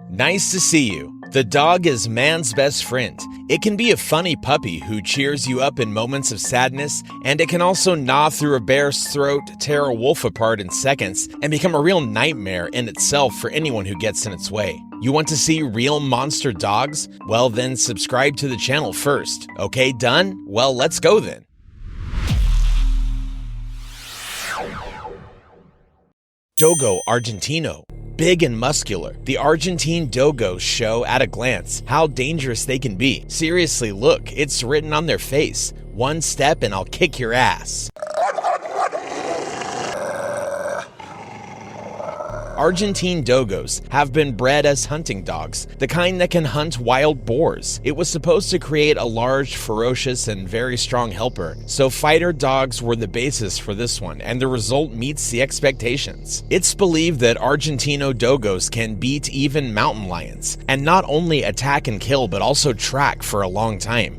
Nice to see you. The dog is man's best friend. It can be a funny puppy who cheers you up in moments of sadness, and it can also gnaw through a bear's throat, tear a wolf apart in seconds, and become a real nightmare in itself for anyone who gets in its way. You want to see real monster dogs? Well, then subscribe to the channel first. Okay, done? Well, let's go then. Dogo Argentino. Big and muscular, the Argentine dogos show at a glance how dangerous they can be. Seriously, look, it's written on their face. One step and I'll kick your ass. Argentine dogos have been bred as hunting dogs, the kind that can hunt wild boars. It was supposed to create a large, ferocious, and very strong helper, so fighter dogs were the basis for this one, and the result meets the expectations. It's believed that Argentino dogos can beat even mountain lions, and not only attack and kill, but also track for a long time.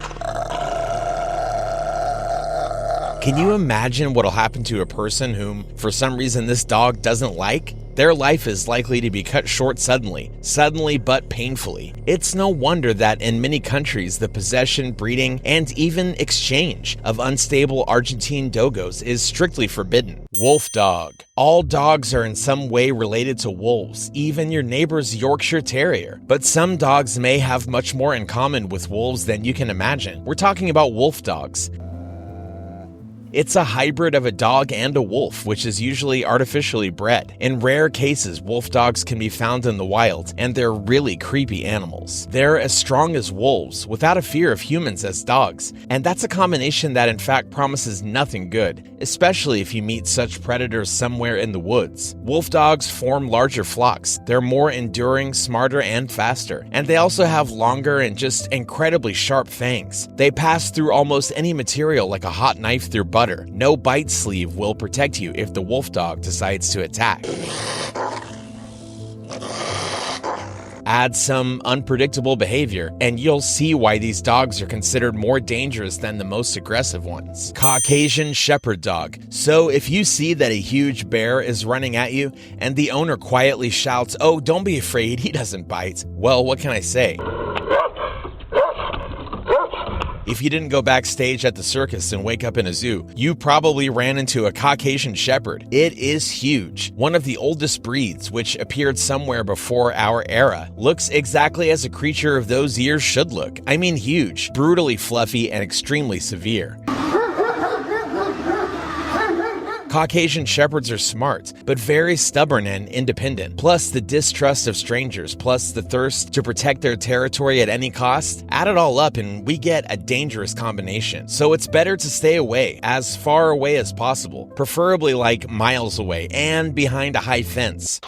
Can you imagine what'll happen to a person whom, for some reason, this dog doesn't like? Their life is likely to be cut short suddenly but painfully. It's no wonder that in many countries the possession, breeding, and even exchange of unstable Argentine dogos is strictly forbidden. Wolf dog. All dogs are in some way related to wolves, even your neighbor's Yorkshire Terrier. But some dogs may have much more in common with wolves than you can imagine. We're talking about wolf dogs. It's a hybrid of a dog and a wolf, which is usually artificially bred. In rare cases, wolf dogs can be found in the wild, and they're really creepy animals. They're as strong as wolves, without a fear of humans as dogs, and that's a combination that in fact promises nothing good, especially if you meet such predators somewhere in the woods. Wolf dogs form larger flocks. They're more enduring, smarter, and faster, and they also have longer and just incredibly sharp fangs. They pass through almost any material like a hot knife through butter. No bite sleeve will protect you if the wolf dog decides to attack. Add some unpredictable behavior, and you'll see why these dogs are considered more dangerous than the most aggressive ones. Caucasian shepherd dog. So if you see that a huge bear is running at you, and the owner quietly shouts, "Oh, don't be afraid, he doesn't bite," well, what can I say? If you didn't go backstage at the circus and wake up in a zoo, you probably ran into a Caucasian shepherd. It is huge. One of the oldest breeds, which appeared somewhere before our era, looks exactly as a creature of those years should look. I mean huge, brutally fluffy, and extremely severe. Caucasian shepherds are smart, but very stubborn and independent. Plus the distrust of strangers, plus the thirst to protect their territory at any cost. Add it all up and we get a dangerous combination. So it's better to stay away, as far away as possible, preferably like miles away and behind a high fence.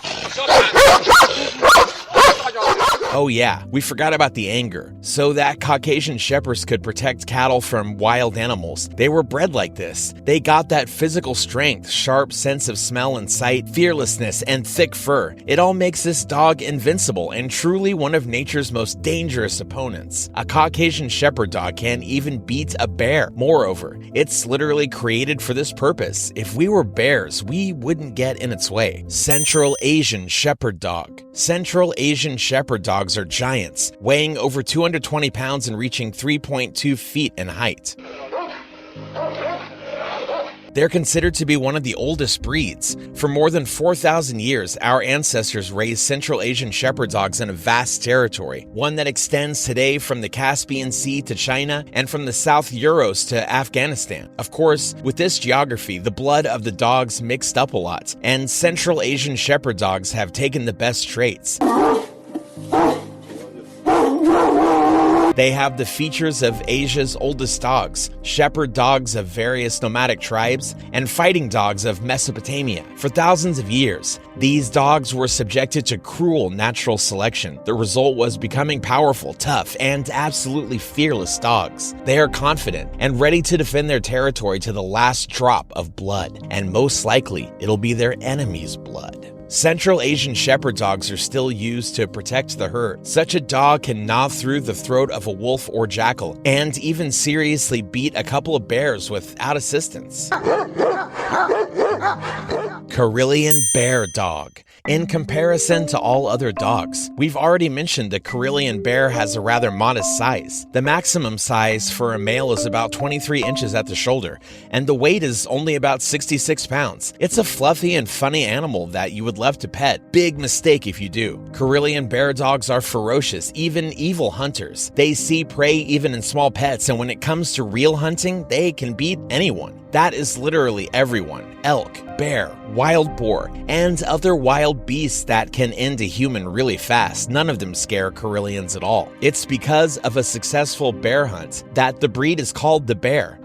Oh yeah, we forgot about the anger. So that Caucasian shepherds could protect cattle from wild animals, they were bred like this. They got that physical strength, sharp sense of smell and sight, fearlessness, and thick fur. It all makes this dog invincible and truly one of nature's most dangerous opponents. A Caucasian shepherd dog can even beat a bear. Moreover, it's literally created for this purpose. If we were bears, we wouldn't get in its way. Central Asian shepherd dog. Central Asian shepherd dogs are giants, weighing over 220 pounds and reaching 3.2 feet in height. They're considered to be one of the oldest breeds. For more than 4,000 years, our ancestors raised Central Asian shepherd dogs in a vast territory, one that extends today from the Caspian Sea to China and from the South Urals to Afghanistan. Of course, with this geography, the blood of the dogs mixed up a lot, and Central Asian shepherd dogs have taken the best traits. They have the features of Asia's oldest dogs, shepherd dogs of various nomadic tribes, and fighting dogs of Mesopotamia. For thousands of years, these dogs were subjected to cruel natural selection. The result was becoming powerful, tough, and absolutely fearless dogs. They are confident and ready to defend their territory to the last drop of blood, and most likely, it'll be their enemy's blood. Central Asian shepherd dogs are still used to protect the herd. Such a dog can gnaw through the throat of a wolf or jackal, and even seriously beat a couple of bears without assistance. Karelian bear dog. In comparison to all other dogs, we've already mentioned the Karelian bear has a rather modest size. The maximum size for a male is about 23 inches at the shoulder, and the weight is only about 66 pounds. It's a fluffy and funny animal that you would love to pet. Big mistake if you do. Karelian bear dogs are ferocious, even evil hunters. They see prey even in small pets, and when it comes to real hunting, they can beat anyone. That is literally everyone. Elk, bear, wild boar, and other wild beasts that can end a human really fast. None of them scare Karelians at all. It's because of a successful bear hunt that the breed is called the bear.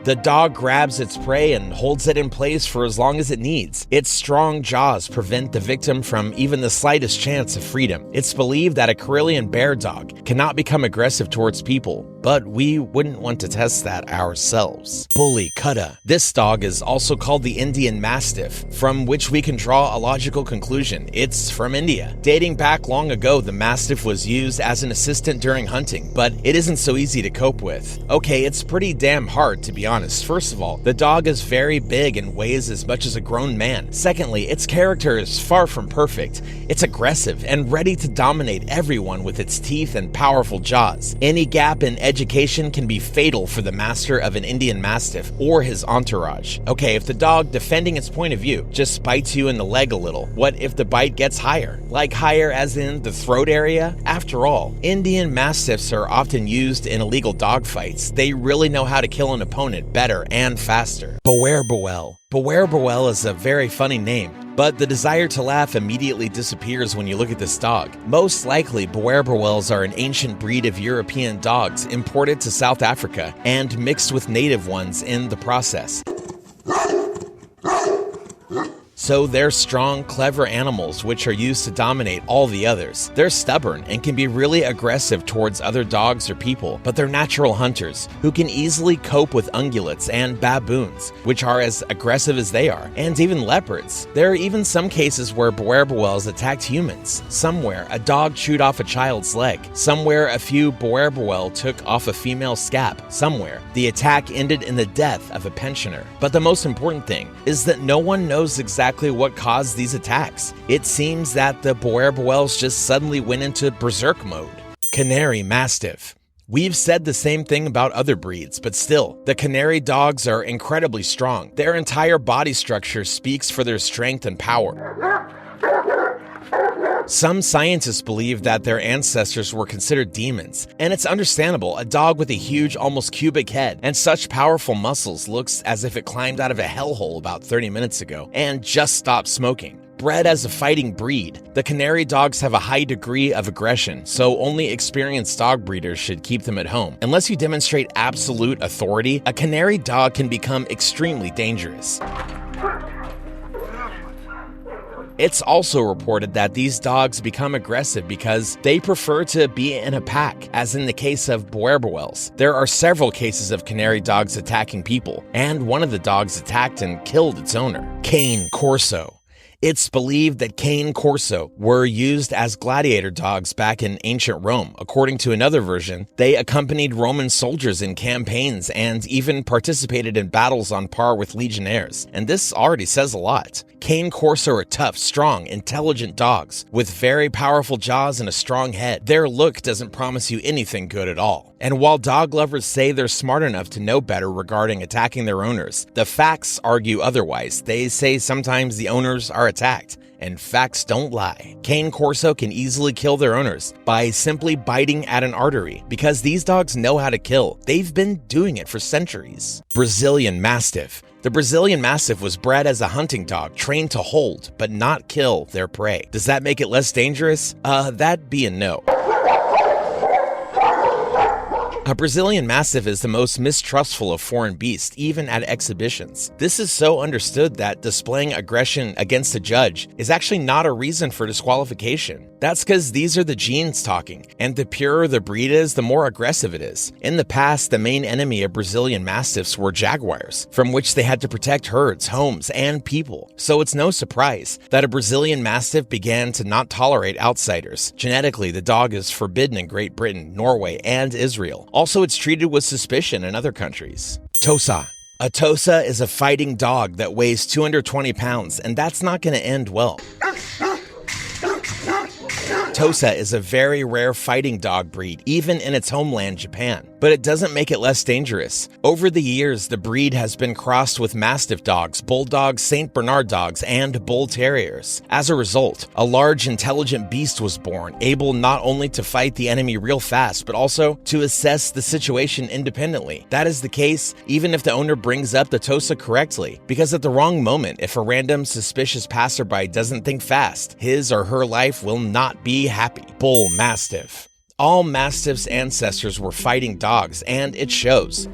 The dog grabs its prey and holds it in place for as long as it needs. Its strong jaws prevent the victim from even the slightest chance of freedom. It's believed that a Karelian bear dog cannot become aggressive towards people, but we wouldn't want to test that ourselves. Bully Kutta. This dog is also called the Indian Mastiff, from which we can draw a logical conclusion. It's from India. Dating back long ago, the Mastiff was used as an assistant during hunting, but it isn't so easy to cope with. Okay, it's pretty damn hard to be honest. First of all, the dog is very big and weighs as much as a grown man. Secondly, its character is far from perfect. It's aggressive and ready to dominate everyone with its teeth and powerful jaws. Any gap in education can be fatal for the master of an Indian Mastiff or his entourage. Okay, if the dog, defending its point of view, just bites you in the leg a little, what if the bite gets higher? Like higher as in the throat area? After all, Indian Mastiffs are often used in illegal dogfights. They really know how to kill an opponent better and faster. Bewell. Bewell is a very funny name, but the desire to laugh immediately disappears when you look at this dog. Most likely, Bewells are an ancient breed of European dogs imported to South Africa and mixed with native ones in the process. So they're strong, clever animals which are used to dominate all the others. They're stubborn and can be really aggressive towards other dogs or people, but they're natural hunters who can easily cope with ungulates and baboons, which are as aggressive as they are, and even leopards. There are even some cases where Bewells attacked humans. Somewhere, a dog chewed off a child's leg. Somewhere, a few Bewell took off a female's scalp. Somewhere, the attack ended in the death of a pensioner. But the most important thing is that no one knows exactly what caused these attacks. It seems that the Bewells just suddenly went into berserk mode. Canary Mastiff. We've said the same thing about other breeds, but still, the Canary dogs are incredibly strong. Their entire body structure speaks for their strength and power. Some scientists believe that their ancestors were considered demons, and it's understandable. A dog with a huge, almost cubic head and such powerful muscles looks as if it climbed out of a hellhole about 30 minutes ago and just stopped smoking. Bred as a fighting breed, the Canary dogs have a high degree of aggression, so only experienced dog breeders should keep them at home. Unless you demonstrate absolute authority, a Canary dog can become extremely dangerous. It's also reported that these dogs become aggressive because they prefer to be in a pack, as in the case of Bewells. There are several cases of Canary dogs attacking people, and one of the dogs attacked and killed its owner. Kane Corso. It's believed that Kane Corso were used as gladiator dogs back in ancient Rome. According to another version, they accompanied Roman soldiers in campaigns and even participated in battles on par with legionnaires. And this already says a lot. Kane Corso are tough, strong, intelligent dogs with very powerful jaws and a strong head. Their look doesn't promise you anything good at all. And while dog lovers say they're smart enough to know better regarding attacking their owners, the facts argue otherwise. They say sometimes the owners are attacked, and facts don't lie. Kane Corso can easily kill their owners by simply biting at an artery, because these dogs know how to kill. They've been doing it for centuries. Brazilian Mastiff. The Brazilian Mastiff was bred as a hunting dog, trained to hold, but not kill their prey. Does that make it less dangerous? That'd be a no. A Brazilian Mastiff is the most mistrustful of foreign beasts, even at exhibitions. This is so understood that displaying aggression against a judge is actually not a reason for disqualification. That's because these are the genes talking, and the purer the breed is, the more aggressive it is. In the past, the main enemy of Brazilian Mastiffs were jaguars, from which they had to protect herds, homes, and people. So it's no surprise that a Brazilian Mastiff began to not tolerate outsiders. Genetically, the dog is forbidden in Great Britain, Norway, and Israel. Also, it's treated with suspicion in other countries. Tosa. A Tosa is a fighting dog that weighs 220 pounds, and that's not going to end well. Tosa is a very rare fighting dog breed, even in its homeland, Japan. But it doesn't make it less dangerous. Over the years, the breed has been crossed with Mastiff dogs, Bulldogs, St. Bernard dogs, and Bull Terriers. As a result, a large, intelligent beast was born, able not only to fight the enemy real fast, but also to assess the situation independently. That is the case even if the owner brings up the Tosa correctly, because at the wrong moment, if a random suspicious passerby doesn't think fast, his or her life will not be happy. Bull Mastiff. All Mastiff's ancestors were fighting dogs, and it shows.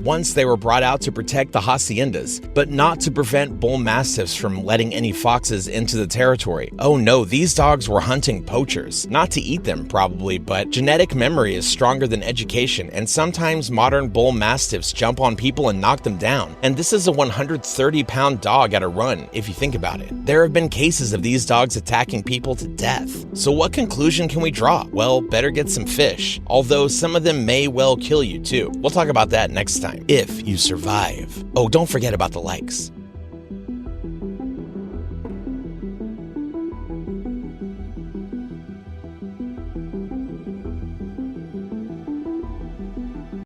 Once they were brought out to protect the haciendas, but not to prevent bull mastiffs from letting any foxes into the territory. Oh no, these dogs were hunting poachers. Not to eat them, probably, but genetic memory is stronger than education, and sometimes modern bull mastiffs jump on people and knock them down. And this is a 130-pound dog at a run, if you think about it. There have been cases of these dogs attacking people to death. So what conclusion can we draw? Well, better get some fish. Although some of them may well kill you too. We'll talk about that next time, if you survive. Oh, don't forget about the likes.